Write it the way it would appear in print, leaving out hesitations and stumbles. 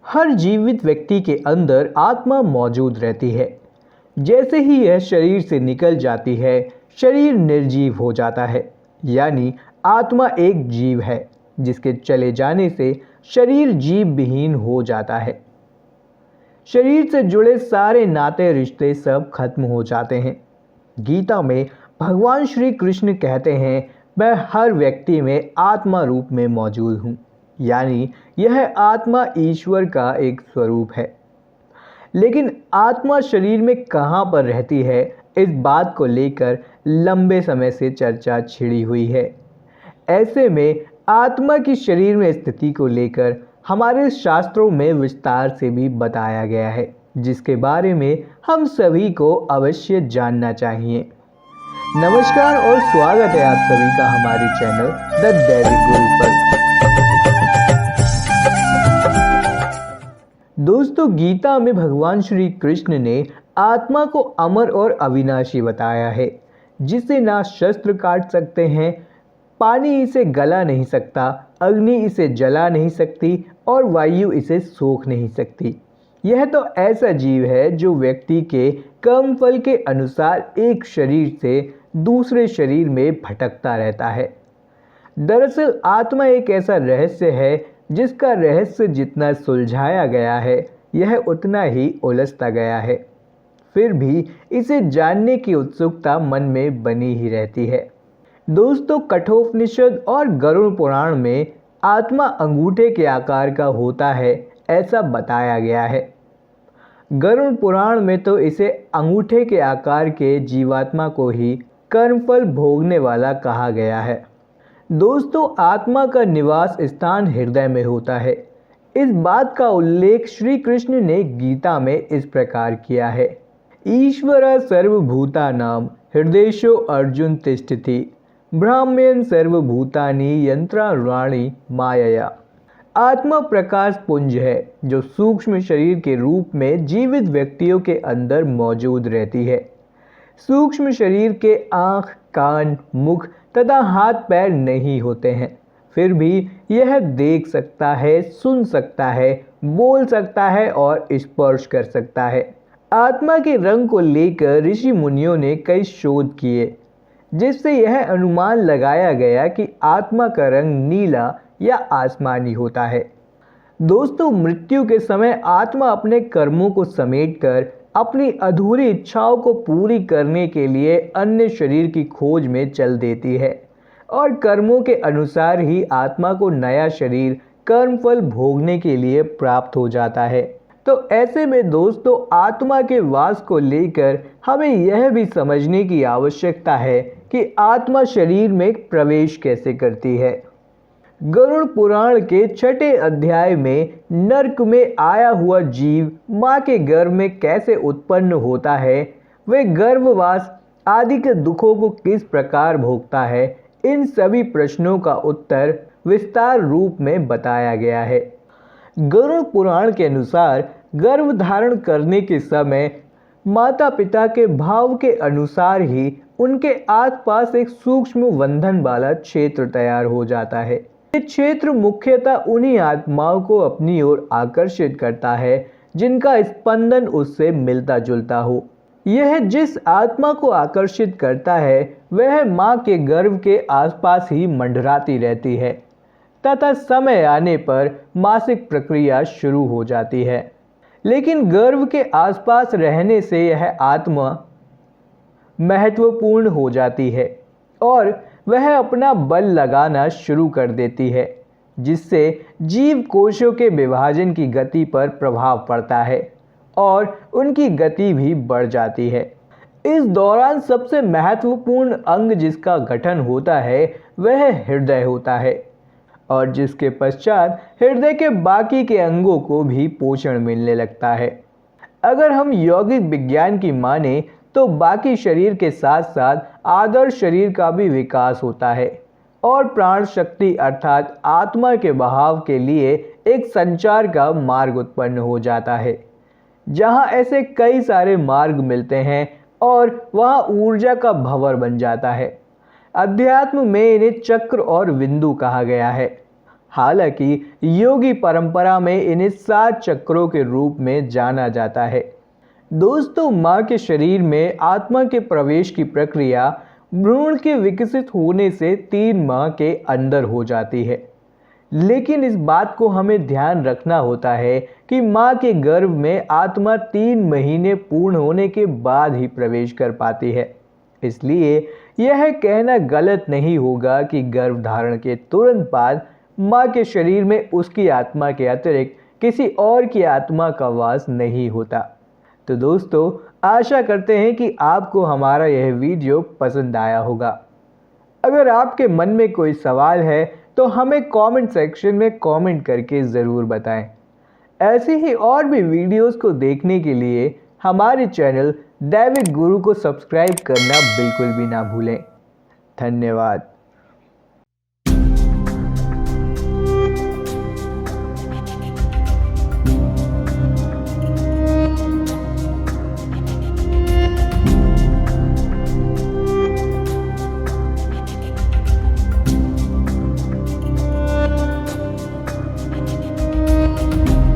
हर जीवित व्यक्ति के अंदर आत्मा मौजूद रहती है। जैसे ही यह शरीर से निकल जाती है, शरीर निर्जीव हो जाता है। यानी आत्मा एक जीव है जिसके चले जाने से शरीर जीव विहीन हो जाता है। शरीर से जुड़े सारे नाते रिश्ते सब खत्म हो जाते हैं। गीता में भगवान श्री कृष्ण कहते हैं, मैं हर व्यक्ति में आत्मा रूप में मौजूद हूँ। यानी यह आत्मा ईश्वर का एक स्वरूप है। लेकिन आत्मा शरीर में कहाँ पर रहती है, इस बात को लेकर लंबे समय से चर्चा छिड़ी हुई है। ऐसे में आत्मा की शरीर में स्थिति को लेकर हमारे शास्त्रों में विस्तार से भी बताया गया है, जिसके बारे में हम सभी को अवश्य जानना चाहिए। नमस्कार और स्वागत है आप सभी का हमारे चैनल द दैविक गुरु पर। दोस्तों, गीता में भगवान श्री कृष्ण ने आत्मा को अमर और अविनाशी बताया है, जिसे ना शस्त्र काट सकते हैं, पानी इसे गला नहीं सकता, अग्नि इसे जला नहीं सकती और वायु इसे सोख नहीं सकती। यह तो ऐसा जीव है जो व्यक्ति के कर्मफल के अनुसार एक शरीर से दूसरे शरीर में भटकता रहता है। दरअसल आत्मा एक ऐसा रहस्य है जिसका रहस्य जितना सुलझाया गया है, यह उतना ही उलझता गया है। फिर भी इसे जानने की उत्सुकता मन में बनी ही रहती है। दोस्तों, कठोपनिषद और गरुड़ पुराण में आत्मा अंगूठे के आकार का होता है, ऐसा बताया गया है। गरुड़ पुराण में तो इसे अंगूठे के आकार के जीवात्मा को ही कर्मफल भोगने वाला कहा गया है। दोस्तों, आत्मा का निवास स्थान हृदय में होता है। इस बात का उल्लेख श्री कृष्ण ने गीता में इस प्रकार किया है, ईश्वर सर्वभूतानां हृदयेषु अर्जुन तिष्ठति ब्राह्मण सर्वभूतानि यंत्राणी मायया। आत्मा प्रकाश पुंज है जो सूक्ष्म शरीर के रूप में जीवित व्यक्तियों के अंदर मौजूद रहती है। सूक्ष्म शरीर के आँख, कान, मुख तथा हाथ पैर नहीं होते हैं, फिर भी यह देख सकता है, सुन सकता है, बोल सकता है और स्पर्श कर सकता है। आत्मा के रंग को लेकर ऋषि मुनियों ने कई शोध किए, जिससे यह अनुमान लगाया गया कि आत्मा का रंग नीला या आसमानी होता है। दोस्तों, मृत्यु के समय आत्मा अपने कर्मों को समेटकर अपनी अधूरी इच्छाओं को पूरी करने के लिए अन्य शरीर की खोज में चल देती है और कर्मों के अनुसार ही आत्मा को नया शरीर कर्मफल भोगने के लिए प्राप्त हो जाता है। तो ऐसे में दोस्तों, आत्मा के वास को लेकर हमें यह भी समझने की आवश्यकता है कि आत्मा शरीर में प्रवेश कैसे करती है। गरुड़ पुराण के 6ठे अध्याय में नरक में आया हुआ जीव माँ के गर्भ में कैसे उत्पन्न होता है, वे गर्भवास आदि के दुखों को किस प्रकार भोगता है, इन सभी प्रश्नों का उत्तर विस्तार रूप में बताया गया है। गरुड़ पुराण के अनुसार गर्भ धारण करने के समय माता पिता के भाव के अनुसार ही उनके आसपास एक सूक्ष्म बंधन वाला क्षेत्र तैयार हो जाता है। ये क्षेत्र मुख्यतः उन्हीं आत्माओं को अपनी ओर आकर्षित करता है जिनका स्पंदन उससे मिलता जुलता हो। यह जिस आत्मा को आकर्षित करता है वह माँ के गर्भ के आसपास ही मंडराती रहती है तथा समय आने पर मासिक प्रक्रिया शुरू हो जाती है। लेकिन गर्भ के आसपास रहने से यह आत्मा महत्वपूर्ण हो जाती है और वह अपना बल लगाना शुरू कर देती है, जिससे जीव कोशों के विभाजन की गति पर प्रभाव पड़ता है और उनकी गति भी बढ़ जाती है। इस दौरान सबसे महत्वपूर्ण अंग जिसका गठन होता है वह हृदय होता है और जिसके पश्चात हृदय के बाकी के अंगों को भी पोषण मिलने लगता है। अगर हम यौगिक विज्ञान की माने तो बाकी शरीर के साथ साथ आदर्श शरीर का भी विकास होता है और प्राण शक्ति अर्थात आत्मा के बहाव के लिए एक संचार का मार्ग उत्पन्न हो जाता है, जहां ऐसे कई सारे मार्ग मिलते हैं और वहां ऊर्जा का भंवर बन जाता है। अध्यात्म में इन्हें चक्र और बिंदु कहा गया है। हालांकि योगी परंपरा में इन्हें 7 चक्रों के रूप में जाना जाता है। दोस्तों, माँ के शरीर में आत्मा के प्रवेश की प्रक्रिया भ्रूण के विकसित होने से 3 माह के अंदर हो जाती है। लेकिन इस बात को हमें ध्यान रखना होता है कि माँ के गर्भ में आत्मा 3 महीने पूर्ण होने के बाद ही प्रवेश कर पाती है। इसलिए यह कहना गलत नहीं होगा कि गर्भ धारण के तुरंत बाद माँ के शरीर में उसकी आत्मा के अतिरिक्त किसी और की आत्मा का वास नहीं होता। तो दोस्तों, आशा करते हैं कि आपको हमारा यह वीडियो पसंद आया होगा। अगर आपके मन में कोई सवाल है तो हमें कमेंट सेक्शन में कमेंट करके ज़रूर बताएं। ऐसे ही और भी वीडियोस को देखने के लिए हमारे चैनल दैविक गुरु को सब्सक्राइब करना बिल्कुल भी ना भूलें। धन्यवाद।